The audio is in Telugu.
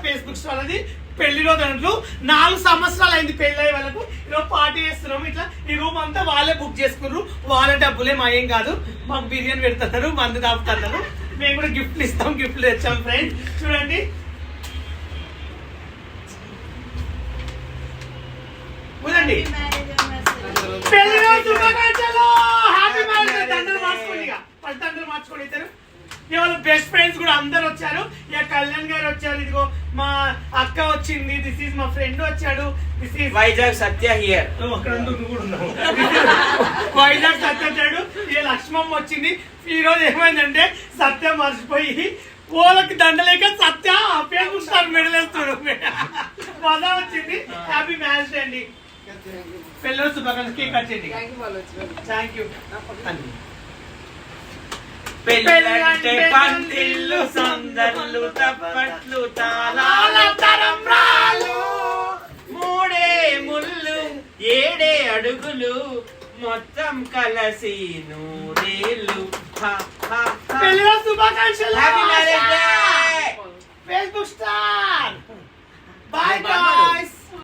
ఫేస్బుక్ స్టాల్ అది పెళ్లి రోజు అంటూ 4 సంవత్సరాలు అయింది పెళ్లి అయ్యే వాళ్ళకు. ఈరోజు పార్టీ చేస్తున్నాము. ఇట్లా ఈ రూమ్ అంతా వాళ్ళే బుక్ చేసుకున్నారు. వాళ్ళ డబ్బులే మా ఏం కాదు. మాకు బిర్యానీ పెడుతున్నారు, మందు దాపుతున్నారు. మేము కూడా గిఫ్ట్లు ఇస్తాం. గిఫ్ట్లు తెచ్చాం ఫ్రెండ్స్. చూడండి ఊదండి. పెళ్లి రోజు శుభాకాంక్షలు. Happy marriage. దండలు మార్చుకోండి. ఇక ఫస్ట్ దండలు మార్చుకోండి. ఇద్దరు ఇవాళ బెస్ట్ ఫ్రెండ్స్ కూడా అందరు వచ్చారు. ఇక కళ్యాణ్ గారు వచ్చారు. ఇదిగో మా అక్క వచ్చింది. దిస్ ఈజ్ మా ఫ్రెండ్ వచ్చాడు. This is Vizag Satya here. అక్కడ నువ్వు కూడా ఉన్నావు. వైజాగ్ సత్య వచ్చాడు. ఇక లక్ష్మమ్మ వచ్చింది. ఈ రోజు ఏమైందంటే సత్య మర్చిపోయి ఓలకి దండలేక సత్య ఫేస్బుక్ స్టార్ మెడలేస్తున్నాడు. మజా వచ్చింది. హ్యాపీ మ్యారేజ్ అండి. పెళ్ళి శుభాకాంక్షలు. కేక్ కట్ చేయండి. Thank you. పెళ్ళంటే పందిళ్ళు సందర్లు తప్పట్లు తాళాల తరంబ్రాలు 3 ముళ్ళు 7 అడుగులు మొత్తం కలిసి 100 ఏళ్ళు. పెళ్ళి శుభాకాంక్షలు. Happy marriage.